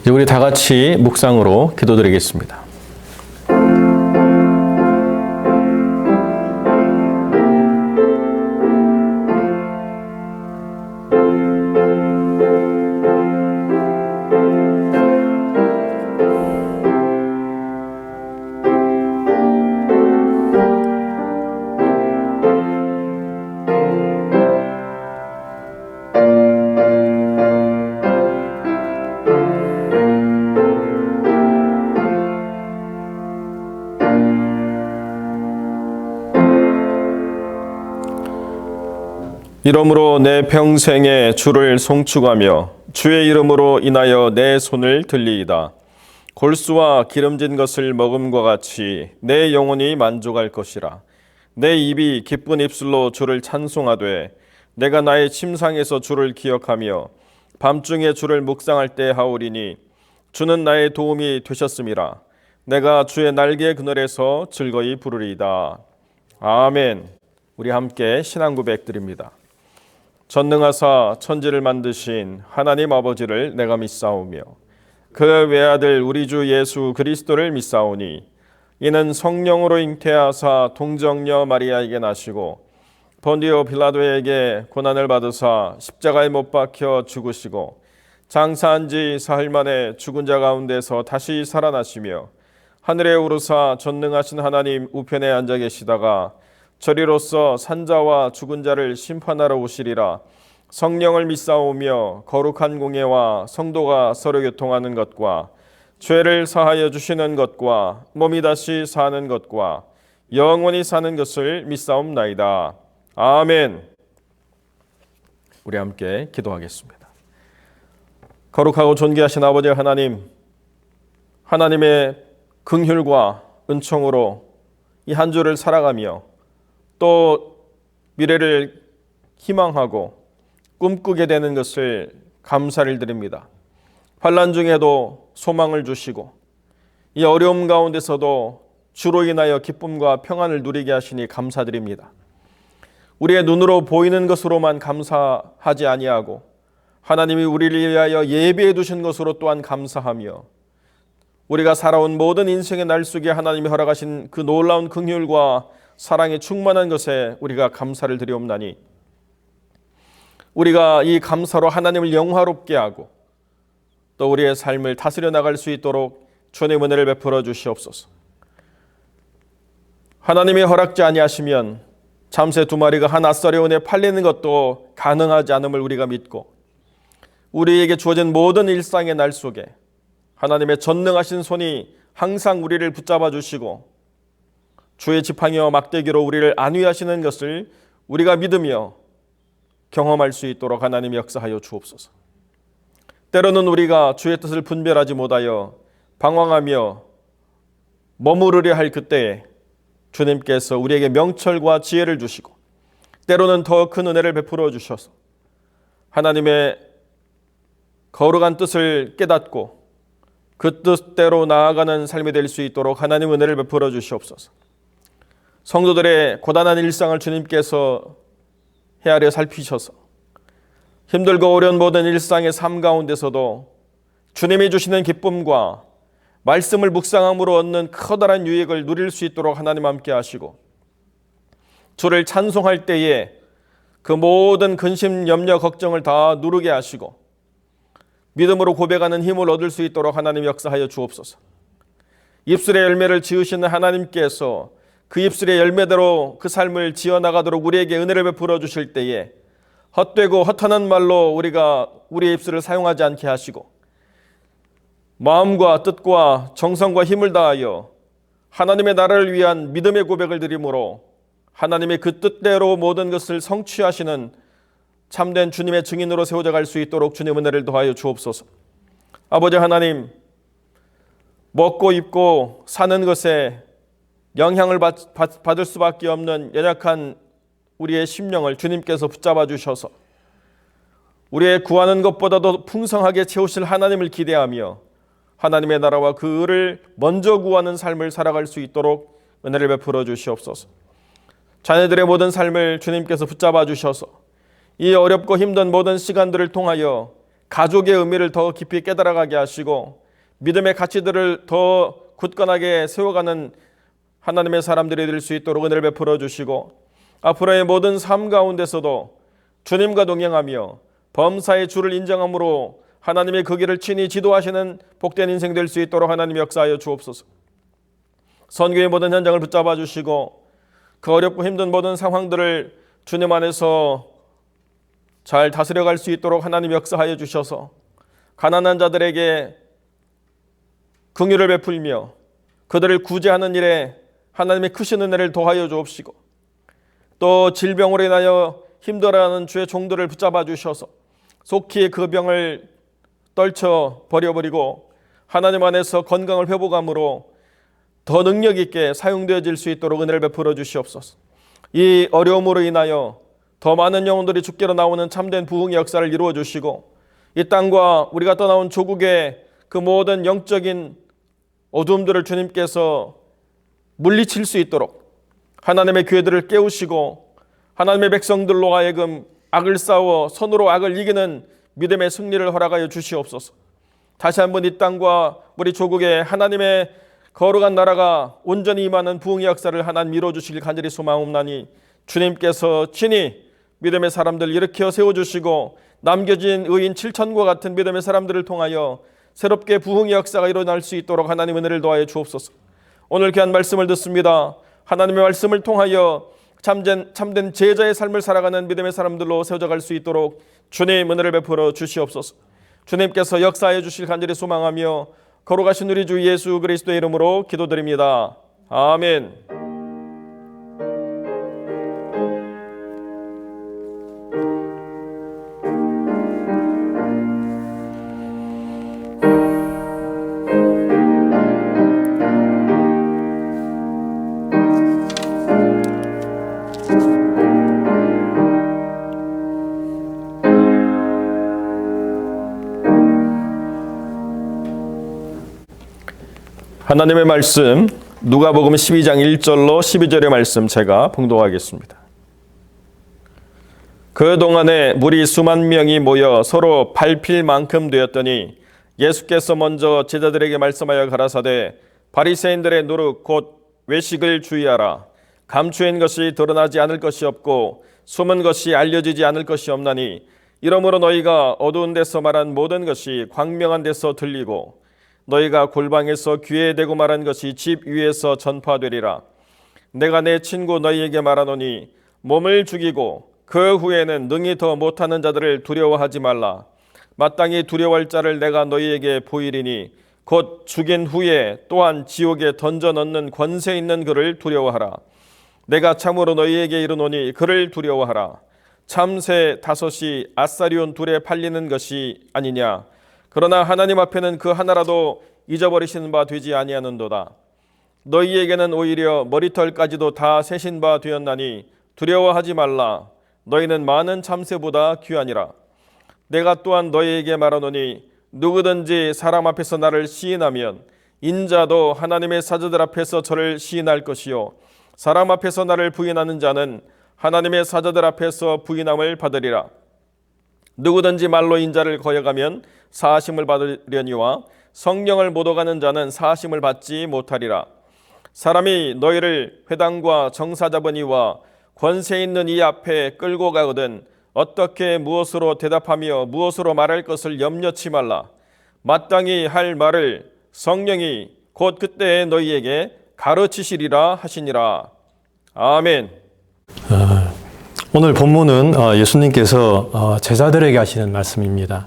이제 우리 다 같이 묵상으로 기도드리겠습니다. 이러므로 내 평생에 주를 송축하며 주의 이름으로 인하여 내 손을 들리이다. 골수와 기름진 것을 먹음과 같이 내 영혼이 만족할 것이라. 내 입이 기쁜 입술로 주를 찬송하되 내가 나의 침상에서 주를 기억하며 밤중에 주를 묵상할 때 하오리니 주는 나의 도움이 되셨음이라. 내가 주의 날개 그늘에서 즐거이 부르리이다. 아멘. 우리 함께 신앙 고백 드립니다. 전능하사 천지를 만드신 하나님 아버지를 내가 믿사오며 그 외아들 우리 주 예수 그리스도를 믿사오니 이는 성령으로 잉태하사 동정녀 마리아에게 나시고 본디오 빌라도에게 고난을 받으사 십자가에 못 박혀 죽으시고 장사한 지 사흘 만에 죽은 자 가운데서 다시 살아나시며 하늘에 오르사 전능하신 하나님 우편에 앉아 계시다가 저리로서 산자와 죽은 자를 심판하러 오시리라. 성령을 믿사오며 거룩한 공예와 성도가 서로 교통하는 것과 죄를 사하여 주시는 것과 몸이 다시 사는 것과 영원히 사는 것을 믿사옵나이다. 아멘. 우리 함께 기도하겠습니다. 거룩하고 존귀하신 아버지 하나님, 하나님의 긍휼과 은총으로 이 한 주를 살아가며 또 미래를 희망하고 꿈꾸게 되는 것을 감사를 드립니다. 환난 중에도 소망을 주시고 이 어려움 가운데서도 주로 인하여 기쁨과 평안을 누리게 하시니 감사드립니다. 우리의 눈으로 보이는 것으로만 감사하지 아니하고 하나님이 우리를 위하여 예비해 두신 것으로 또한 감사하며 우리가 살아온 모든 인생의 날 속에 하나님이 허락하신 그 놀라운 긍휼과 사랑에 충만한 것에 우리가 감사를 드리옵나니 우리가 이 감사로 하나님을 영화롭게 하고 또 우리의 삶을 다스려 나갈 수 있도록 주님의 은혜를 베풀어 주시옵소서. 하나님이 허락지 아니하시면 잠새 두 마리가 한 앗서리온에 팔리는 것도 가능하지 않음을 우리가 믿고 우리에게 주어진 모든 일상의 날 속에 하나님의 전능하신 손이 항상 우리를 붙잡아 주시고 주의 지팡이와 막대기로 우리를 안위하시는 것을 우리가 믿으며 경험할 수 있도록 하나님 역사하여 주옵소서. 때로는 우리가 주의 뜻을 분별하지 못하여 방황하며 머무르려 할 그때에 주님께서 우리에게 명철과 지혜를 주시고 때로는 더 큰 은혜를 베풀어 주셔서 하나님의 거룩한 뜻을 깨닫고 그 뜻대로 나아가는 삶이 될 수 있도록 하나님 은혜를 베풀어 주시옵소서. 성도들의 고단한 일상을 주님께서 헤아려 살피셔서 힘들고 어려운 모든 일상의 삶 가운데서도 주님이 주시는 기쁨과 말씀을 묵상함으로 얻는 커다란 유익을 누릴 수 있도록 하나님 함께 하시고 주를 찬송할 때에 그 모든 근심, 염려, 걱정을 다 누르게 하시고 믿음으로 고백하는 힘을 얻을 수 있도록 하나님 역사하여 주옵소서. 입술의 열매를 지으시는 하나님께서 그 입술의 열매대로 그 삶을 지어나가도록 우리에게 은혜를 베풀어 주실 때에 헛되고 허탄한 말로 우리가 우리의 입술을 사용하지 않게 하시고 마음과 뜻과 정성과 힘을 다하여 하나님의 나라를 위한 믿음의 고백을 드림으로 하나님의 그 뜻대로 모든 것을 성취하시는 참된 주님의 증인으로 세워져 갈 수 있도록 주님 은혜를 더하여 주옵소서. 아버지 하나님, 먹고 입고 사는 것에 영향을 받을 수밖에 없는 연약한 우리의 심령을 주님께서 붙잡아 주셔서 우리의 구하는 것보다도 풍성하게 채우실 하나님을 기대하며 하나님의 나라와 그 의를 먼저 구하는 삶을 살아갈 수 있도록 은혜를 베풀어 주시옵소서. 자녀들의 모든 삶을 주님께서 붙잡아 주셔서 이 어렵고 힘든 모든 시간들을 통하여 가족의 의미를 더 깊이 깨달아가게 하시고 믿음의 가치들을 더 굳건하게 세워가는 하나님의 사람들이 될 수 있도록 은혜를 베풀어 주시고 앞으로의 모든 삶 가운데서도 주님과 동행하며 범사의 주를 인정함으로 하나님의 그 길을 친히 지도하시는 복된 인생 될 수 있도록 하나님 역사하여 주옵소서. 선교의 모든 현장을 붙잡아 주시고 그 어렵고 힘든 모든 상황들을 주님 안에서 잘 다스려갈 수 있도록 하나님 역사하여 주셔서 가난한 자들에게 긍휼을 베풀며 그들을 구제하는 일에 하나님의 크신 은혜를 더하여 주옵시고 또 질병으로 인하여 힘들어하는 주의 종들을 붙잡아 주셔서 속히 그 병을 떨쳐 버려버리고 하나님 안에서 건강을 회복함으로 더 능력 있게 사용되어질 수 있도록 은혜를 베풀어 주시옵소서. 이 어려움으로 인하여 더 많은 영혼들이 주께로 나오는 참된 부흥의 역사를 이루어 주시고 이 땅과 우리가 떠나온 조국의 그 모든 영적인 어둠들을 주님께서 물리칠 수 있도록 하나님의 교회들을 깨우시고 하나님의 백성들로 하여금 악을 싸워 선으로 악을 이기는 믿음의 승리를 허락하여 주시옵소서. 다시 한번 이 땅과 우리 조국의 하나님의 거룩한 나라가 온전히 임하는 부흥의 역사를 하나님 이루어주시길 간절히 소망하옵나니 주님께서 친히 믿음의 사람들을 일으켜 세워주시고 남겨진 의인 7천과 같은 믿음의 사람들을 통하여 새롭게 부흥의 역사가 일어날 수 있도록 하나님 은혜를 더하여 주옵소서. 오늘 귀한 말씀을 듣습니다. 하나님의 말씀을 통하여 참된 제자의 삶을 살아가는 믿음의 사람들로 세워져갈 수 있도록 주님 은혜를 베풀어 주시옵소서. 주님께서 역사해 주실 간절히 소망하며 거룩하신 우리 주 예수 그리스도의 이름으로 기도드립니다. 아멘. 하나님의 말씀 누가복음 12장 1절로 12절의 말씀 제가 봉독하겠습니다. 그동안에 무리 수만 명이 모여 서로 밟힐 만큼 되었더니 예수께서 먼저 제자들에게 말씀하여 가라사대 바리새인들의 노릇 곧 외식을 주의하라. 감추인 것이 드러나지 않을 것이 없고 숨은 것이 알려지지 않을 것이 없나니 이러므로 너희가 어두운 데서 말한 모든 것이 광명한 데서 들리고 너희가 골방에서 귀에 대고 말한 것이 집 위에서 전파되리라. 내가 내 친구 너희에게 말하노니 몸을 죽이고 그 후에는 능히 더 못하는 자들을 두려워하지 말라. 마땅히 두려워할 자를 내가 너희에게 보이리니 곧 죽인 후에 또한 지옥에 던져 넣는 권세 있는 그를 두려워하라. 내가 참으로 너희에게 이르노니 그를 두려워하라. 참새 5이 아사리온 2에 팔리는 것이 아니냐. 그러나 하나님 앞에는 그 하나라도 잊어버리시는 바 되지 아니하는도다. 너희에게는 오히려 머리털까지도 다 세신 바 되었나니 두려워하지 말라. 너희는 많은 참새보다 귀하니라. 내가 또한 너희에게 말하노니 누구든지 사람 앞에서 나를 시인하면 인자도 하나님의 사자들 앞에서 저를 시인할 것이요 사람 앞에서 나를 부인하는 자는 하나님의 사자들 앞에서 부인함을 받으리라. 누구든지 말로 인자를 거역하면 사하심을 받으려니와 성령을 못 오가는 자는 사하심을 받지 못하리라. 사람이 너희를 회당과 정사자분이와 권세 있는 이 앞에 끌고 가거든 어떻게 무엇으로 대답하며 무엇으로 말할 것을 염려치 말라. 마땅히 할 말을 성령이 곧 그때에 너희에게 가르치시리라 하시니라. 아멘. 오늘 본문은 예수님께서 제자들에게 하시는 말씀입니다.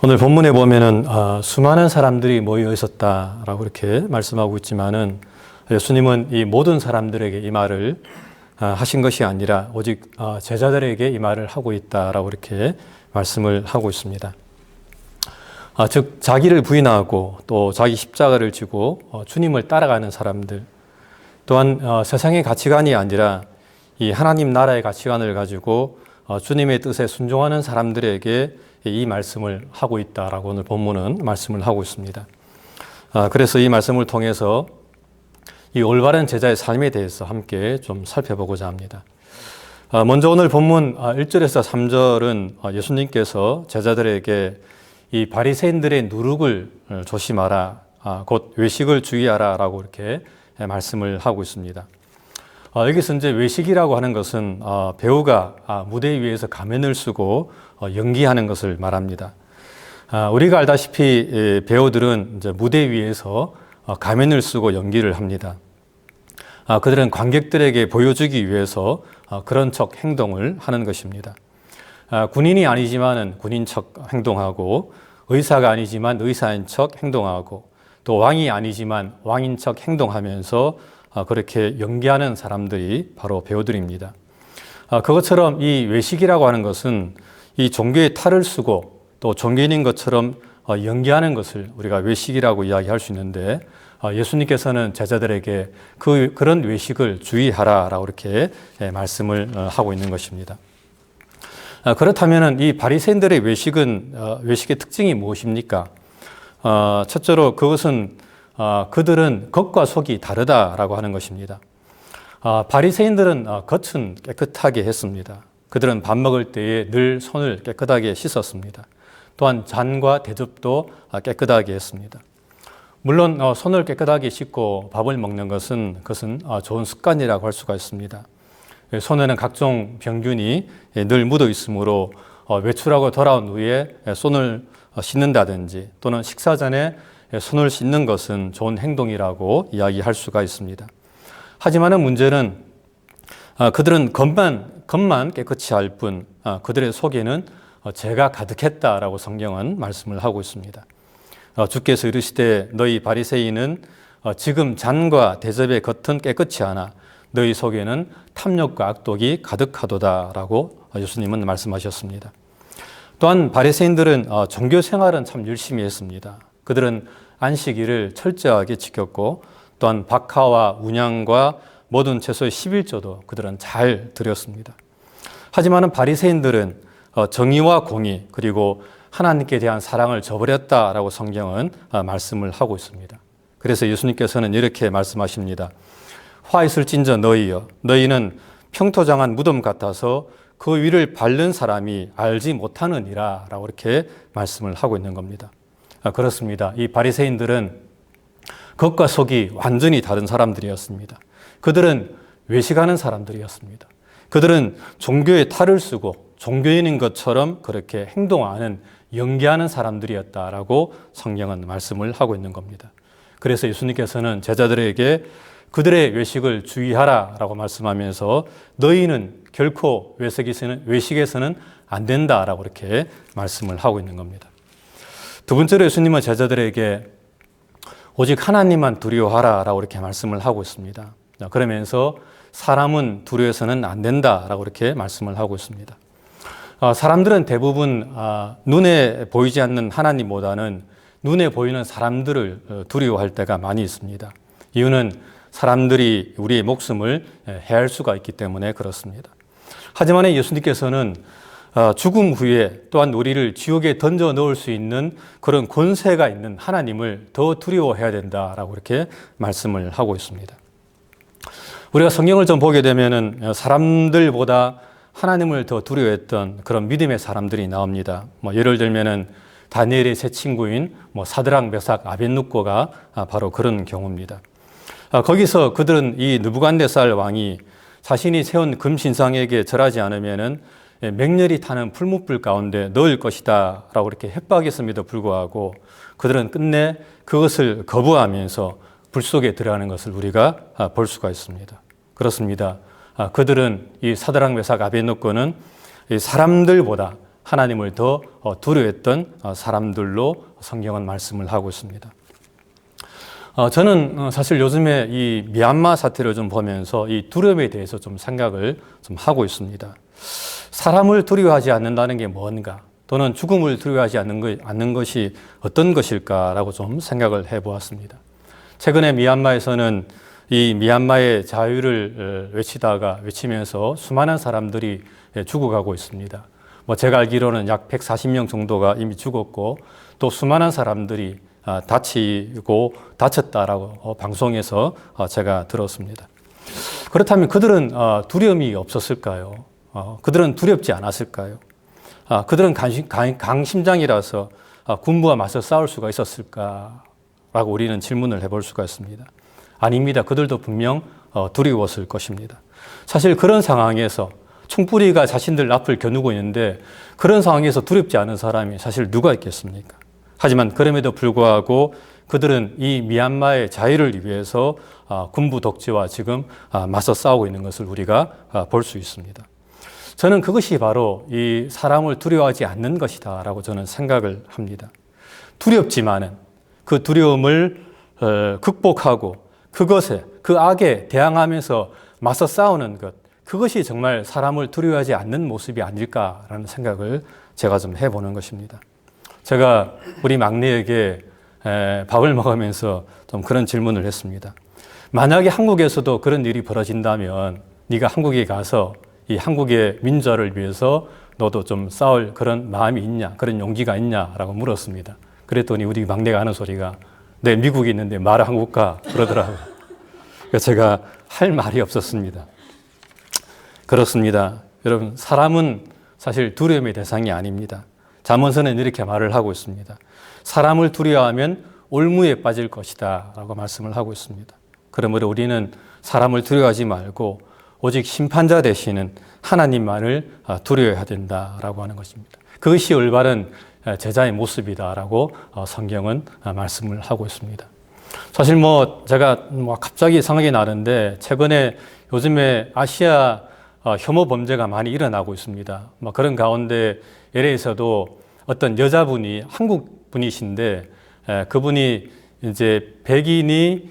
오늘 본문에 보면은 수많은 사람들이 모여 있었다라고 이렇게 말씀하고 있지만은 예수님은 이 모든 사람들에게 이 말을 하신 것이 아니라 오직 제자들에게 이 말을 하고 있다라고 이렇게 말씀을 하고 있습니다. 즉 자기를 부인하고 또 자기 십자가를 지고 주님을 따라가는 사람들, 또한 세상의 가치관이 아니라 이 하나님 나라의 가치관을 가지고 주님의 뜻에 순종하는 사람들에게 이 말씀을 하고 있다라고 오늘 본문은 말씀을 하고 있습니다. 그래서 이 말씀을 통해서 이 올바른 제자의 삶에 대해서 함께 좀 살펴보고자 합니다. 먼저 오늘 본문 1절에서 3절은 예수님께서 제자들에게 이 바리새인들의 누룩을 조심하라, 곧 외식을 주의하라 라고 이렇게 말씀을 하고 있습니다. 여기서 이제 외식이라고 하는 것은 배우가 무대 위에서 가면을 쓰고 연기하는 것을 말합니다. 우리가 알다시피 배우들은 이제 무대 위에서 가면을 쓰고 연기를 합니다. 그들은 관객들에게 보여주기 위해서 그런 척 행동을 하는 것입니다. 군인이 아니지만은 군인 척 행동하고, 의사가 아니지만 의사인 척 행동하고, 또 왕이 아니지만 왕인 척 행동하면서 그렇게 연기하는 사람들이 바로 배우들입니다. 그것처럼 이 외식이라고 하는 것은 이 종교의 탈을 쓰고 또 종교인인 것처럼 연기하는 것을 우리가 외식이라고 이야기할 수 있는데, 예수님께서는 제자들에게 그런 외식을 주의하라라고 이렇게 말씀을 하고 있는 것입니다. 그렇다면 이 바리새인들의 외식의 특징이 무엇입니까? 첫째로 그것은 그들은 겉과 속이 다르다라고 하는 것입니다. 바리새인들은 겉은 깨끗하게 했습니다. 그들은 밥 먹을 때에 늘 손을 깨끗하게 씻었습니다. 또한 잔과 대접도 깨끗하게 했습니다. 물론 손을 깨끗하게 씻고 밥을 먹는 것은 좋은 습관이라고 할 수가 있습니다. 손에는 각종 병균이 늘 묻어 있으므로 외출하고 돌아온 후에 손을 씻는다든지 또는 식사 전에 손을 씻는 것은 좋은 행동이라고 이야기할 수가 있습니다. 하지만 문제는 그들은 겉만 깨끗이 할 뿐 그들의 속에는 죄가 가득했다라고 성경은 말씀을 하고 있습니다. 주께서 이르시되 너희 바리새인은 지금 잔과 대접의 겉은 깨끗이 하나 너희 속에는 탐욕과 악독이 가득하도다라고 예수님은 말씀하셨습니다. 또한 바리새인들은 종교 생활은 참 열심히 했습니다. 그들은 안식일을 철저하게 지켰고 또한 박하와 운양과 모든 채소의 11조도 그들은 잘 드렸습니다. 하지만 바리새인들은 정의와 공의 그리고 하나님께 대한 사랑을 저버렸다라고 성경은 말씀을 하고 있습니다. 그래서 예수님께서는 이렇게 말씀하십니다. 화 있을진저 너희여, 너희는 평토장한 무덤 같아서 그 위를 밟는 사람이 알지 못하느니라 라고 이렇게 말씀을 하고 있는 겁니다. 그렇습니다. 이 바리새인들은 겉과 속이 완전히 다른 사람들이었습니다. 그들은 외식하는 사람들이었습니다. 그들은 종교의 탈을 쓰고 종교인인 것처럼 그렇게 행동하는 연기하는 사람들이었다라고 성경은 말씀을 하고 있는 겁니다. 그래서 예수님께서는 제자들에게 그들의 외식을 주의하라라고 말씀하면서 너희는 결코 외식에서는 안 된다라고 이렇게 말씀을 하고 있는 겁니다. 두 번째로 예수님은 제자들에게 오직 하나님만 두려워하라라고 이렇게 말씀을 하고 있습니다. 그러면서 사람은 두려워해서는 안 된다라고 이렇게 말씀을 하고 있습니다. 사람들은 대부분 눈에 보이지 않는 하나님보다는 눈에 보이는 사람들을 두려워할 때가 많이 있습니다. 이유는 사람들이 우리의 목숨을 해할 수가 있기 때문에 그렇습니다. 하지만 예수님께서는 죽음 후에 또한 우리를 지옥에 던져 넣을 수 있는 그런 권세가 있는 하나님을 더 두려워해야 된다라고 이렇게 말씀을 하고 있습니다. 우리가 성경을 좀 보게 되면은 사람들보다 하나님을 더 두려워했던 그런 믿음의 사람들이 나옵니다. 예를 들면은 다니엘의 세 친구인 사드락, 메삭, 아벳느고가 바로 그런 경우입니다. 거기서 그들은 이 느부갓네살 왕이 자신이 세운 금신상에게 절하지 않으면은 맹렬히 타는 풀무불 가운데 넣을 것이다 라고 이렇게 협박했음에도 불구하고 그들은 끝내 그것을 거부하면서 불 속에 들어가는 것을 우리가 볼 수가 있습니다. 그렇습니다. 그들은 이 사드락, 메삭, 아벳느고는 사람들보다 하나님을 더 두려워했던 사람들로 성경은 말씀을 하고 있습니다. 저는 사실 요즘에 이 미얀마 사태를 좀 보면서 이 두려움에 대해서 좀 생각을 좀 하고 있습니다. 사람을 두려워하지 않는다는 게 뭔가, 또는 죽음을 두려워하지 않는 것이 어떤 것일까라고 좀 생각을 해보았습니다. 최근에 미얀마에서는 이 미얀마의 자유를 외치면서 수많은 사람들이 죽어가고 있습니다. 제가 알기로는 약 140명 정도가 이미 죽었고 또 수많은 사람들이 다치고 다쳤다라고 방송에서 제가 들었습니다. 그렇다면 그들은 두려움이 없었을까요? 그들은 두렵지 않았을까요? 그들은 강심장이라서 군부와 맞서 싸울 수가 있었을까라고 우리는 질문을 해볼 수가 있습니다. 아닙니다. 그들도 분명 두려웠을 것입니다. 사실 그런 상황에서 총뿌리가 자신들 앞을 겨누고 있는데 그런 상황에서 두렵지 않은 사람이 사실 누가 있겠습니까? 하지만 그럼에도 불구하고 그들은 이 미얀마의 자유를 위해서 군부 독재와 지금 맞서 싸우고 있는 것을 우리가 볼 수 있습니다. 저는 그것이 바로 이 사람을 두려워하지 않는 것이다라고 저는 생각을 합니다. 두렵지만은 그 두려움을 극복하고 그것에 그 악에 대항하면서 맞서 싸우는 것, 그것이 정말 사람을 두려워하지 않는 모습이 아닐까라는 생각을 제가 좀 해보는 것입니다. 제가 우리 막내에게 밥을 먹으면서 좀 그런 질문을 했습니다. 만약에 한국에서도 그런 일이 벌어진다면 네가 한국에 가서 이 한국의 민주화를 위해서 너도 좀 싸울 그런 마음이 있냐, 그런 용기가 있냐라고 물었습니다. 그랬더니 우리 막내가 하는 소리가 네, 미국에 있는데 말을 한국 가 그러더라고요. 그래서 제가 할 말이 없었습니다. 그렇습니다. 여러분, 사람은 사실 두려움의 대상이 아닙니다. 잠언서는 이렇게 말을 하고 있습니다. 사람을 두려워하면 올무에 빠질 것이다 라고 말씀을 하고 있습니다. 그러므로 우리는 사람을 두려워하지 말고 오직 심판자 되시는 하나님만을 두려워해야 된다라고 하는 것입니다. 그것이 올바른 제자의 모습이다라고 성경은 말씀을 하고 있습니다. 사실 제가 갑자기 생각이 나는데 최근에 요즘에 아시아 혐오 범죄가 많이 일어나고 있습니다. 그런 가운데 LA에서도 어떤 여자분이 한국 분이신데 그분이 이제 백인이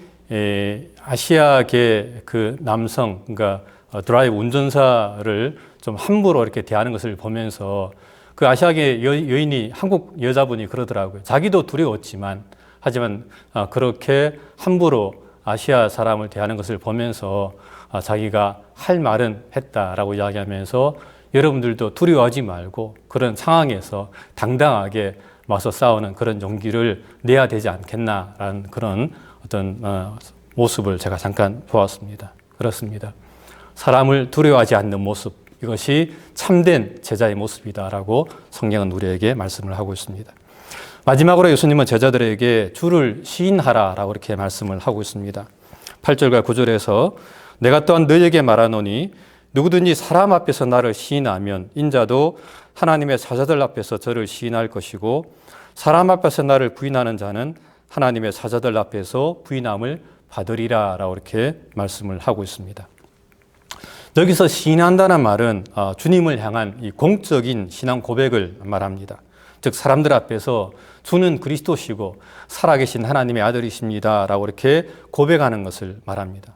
아시아계 그 남성, 그러니까 드라이브 운전사를 좀 함부로 이렇게 대하는 것을 보면서 그 아시아계 여인이 한국 여자분이 그러더라고요. 자기도 두려웠지만 하지만 그렇게 함부로 아시아 사람을 대하는 것을 보면서 자기가 할 말은 했다라고 이야기하면서 여러분들도 두려워하지 말고 그런 상황에서 당당하게 맞서 싸우는 그런 용기를 내야 되지 않겠나라는 그런 어떤 모습을 제가 잠깐 보았습니다. 그렇습니다. 사람을 두려워하지 않는 모습, 이것이 참된 제자의 모습이다라고 성경은 우리에게 말씀을 하고 있습니다. 마지막으로 예수님은 제자들에게 주를 시인하라라고 이렇게 말씀을 하고 있습니다. 8절과 9절에서 내가 또한 너희에게 말하노니 누구든지 사람 앞에서 나를 시인하면 인자도 하나님의 사자들 앞에서 저를 시인할 것이고 사람 앞에서 나를 부인하는 자는 하나님의 사자들 앞에서 부인함을 받으리라 라고 이렇게 말씀을 하고 있습니다. 여기서 시인한다는 말은 주님을 향한 이 공적인 신앙 고백을 말합니다. 즉 사람들 앞에서 주는 그리스도시고 살아계신 하나님의 아들이십니다 라고 이렇게 고백하는 것을 말합니다.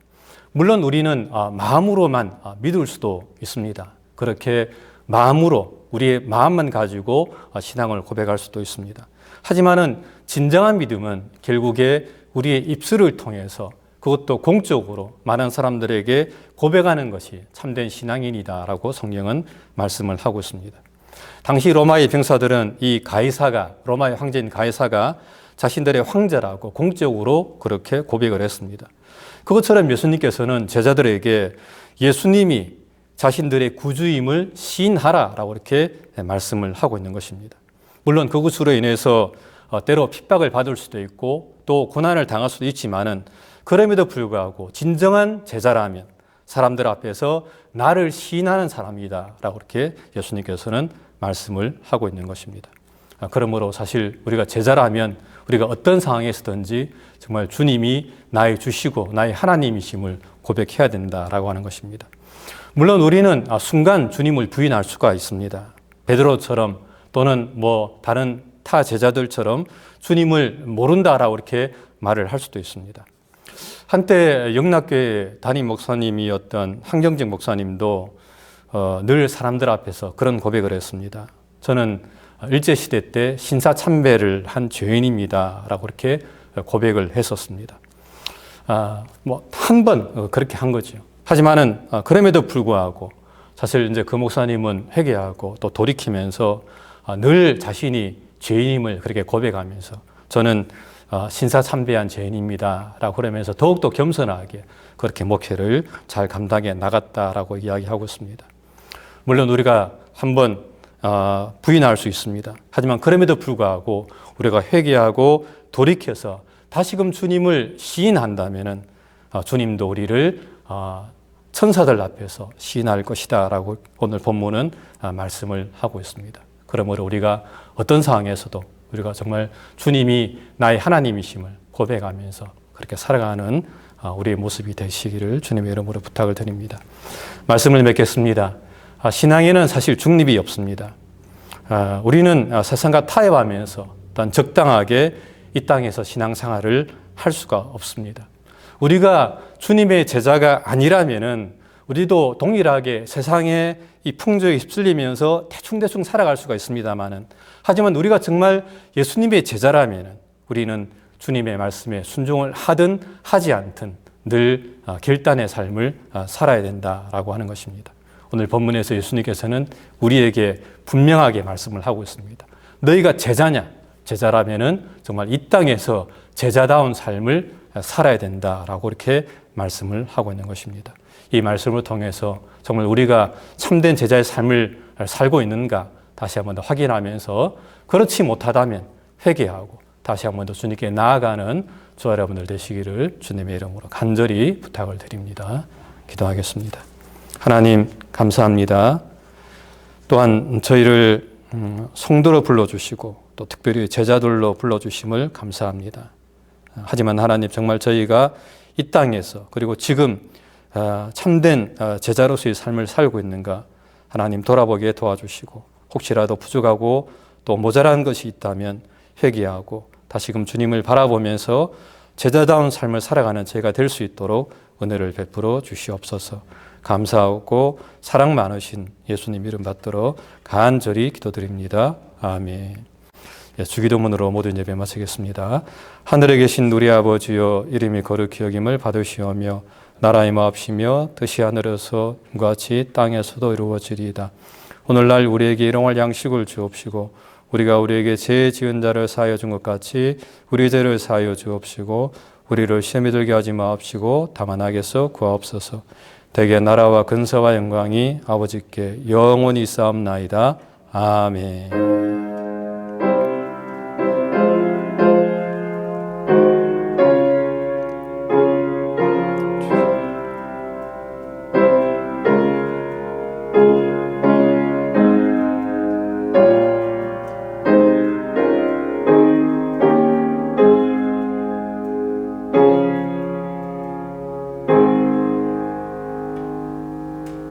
물론 우리는 마음으로만 믿을 수도 있습니다. 그렇게 마음으로 우리의 마음만 가지고 신앙을 고백할 수도 있습니다. 하지만은 진정한 믿음은 결국에 우리의 입술을 통해서 그것도 공적으로 많은 사람들에게 고백하는 것이 참된 신앙인이다라고 성경은 말씀을 하고 있습니다. 당시 로마의 병사들은 이 가이사가, 로마의 황제인 가이사가 자신들의 황제라고 공적으로 그렇게 고백을 했습니다. 그것처럼 예수님께서는 제자들에게 예수님이 자신들의 구주임을 시인하라라고 이렇게 말씀을 하고 있는 것입니다. 물론 그것으로 인해서 때로 핍박을 받을 수도 있고 또 고난을 당할 수도 있지만은 그럼에도 불구하고 진정한 제자라면 사람들 앞에서 나를 시인하는 사람이다라고 이렇게 예수님께서는 말씀을 하고 있는 것입니다. 그러므로 사실 우리가 제자라면 우리가 어떤 상황에서든지 정말 주님이 나의 주시고 나의 하나님이심을 고백해야 된다라고 하는 것입니다. 물론 우리는 순간 주님을 부인할 수가 있습니다. 베드로처럼 또는 다른 타 제자들처럼 주님을 모른다라고 이렇게 말을 할 수도 있습니다. 한때 영락교회 담임 목사님이었던 한경직 목사님도 늘 사람들 앞에서 그런 고백을 했습니다. 저는 일제시대 때 신사참배를 한 죄인입니다 라고 이렇게 고백을 했었습니다. 한 번 그렇게 한 거죠. 하지만은 그럼에도 불구하고 사실 이제 그 목사님은 회개하고 또 돌이키면서 늘 자신이 죄인임을 그렇게 고백하면서 저는 신사참배한 죄인입니다 라고 그러면서 더욱더 겸손하게 그렇게 목회를 잘 감당해 나갔다라고 이야기하고 있습니다. 물론 우리가 한번 부인할 수 있습니다. 하지만 그럼에도 불구하고 우리가 회개하고 돌이켜서 다시금 주님을 시인한다면은 주님도 우리를 천사들 앞에서 시인할 것이다라고 오늘 본문은 말씀을 하고 있습니다. 그러므로 우리가 어떤 상황에서도 우리가 정말 주님이 나의 하나님이심을 고백하면서 그렇게 살아가는 우리의 모습이 되시기를 주님의 이름으로 부탁을 드립니다. 말씀을 맺겠습니다. 신앙에는 사실 중립이 없습니다. 우리는 세상과 타협하면서 또한 적당하게 이 땅에서 신앙생활을 할 수가 없습니다. 우리가 주님의 제자가 아니라면은 우리도 동일하게 세상의 이 풍조에 휩쓸리면서 대충대충 살아갈 수가 있습니다만은, 하지만 우리가 정말 예수님의 제자라면은 우리는 주님의 말씀에 순종을 하든 하지 않든 늘 결단의 삶을 살아야 된다라고 하는 것입니다. 오늘 본문에서 예수님께서는 우리에게 분명하게 말씀을 하고 있습니다. 너희가 제자냐? 제자라면은 정말 이 땅에서 제자다운 삶을 살아야 된다라고 이렇게 말씀을 하고 있는 것입니다. 이 말씀을 통해서 정말 우리가 참된 제자의 삶을 살고 있는가 다시 한번 더 확인하면서, 그렇지 못하다면 회개하고 다시 한번 더 주님께 나아가는 저와 여러분들 되시기를 주님의 이름으로 간절히 부탁을 드립니다. 기도하겠습니다. 하나님 감사합니다. 또한 저희를 성도로 불러주시고 또 특별히 제자들로 불러주심을 감사합니다. 하지만 하나님, 정말 저희가 이 땅에서 그리고 지금 참된 제자로서의 삶을 살고 있는가 하나님 돌아보게 도와주시고, 혹시라도 부족하고 또 모자란 것이 있다면 회개하고 다시금 주님을 바라보면서 제자다운 삶을 살아가는 저희가 될 수 있도록 은혜를 베풀어 주시옵소서. 감사하고 사랑 많으신 예수님 이름 받들어 간절히 기도드립니다. 아멘. 주기도문으로 모든 예배 마치겠습니다. 하늘에 계신 우리 아버지여, 이름이 거룩히 여김을 받으시오며 나라의 마옵시며 뜻이 하늘에서 같이 땅에서도 이루어지리이다. 오늘날 우리에게 일용할 양식을 주옵시고, 우리가 우리에게 죄 지은 자를 사하여 준 것 같이 우리 죄를 사하여 주옵시고, 우리를 시험에 들게 하지 마옵시고 다만 악에서 구하옵소서. 대개 나라와 근세와 영광이 아버지께 영원히 있사옵나이다. 아멘.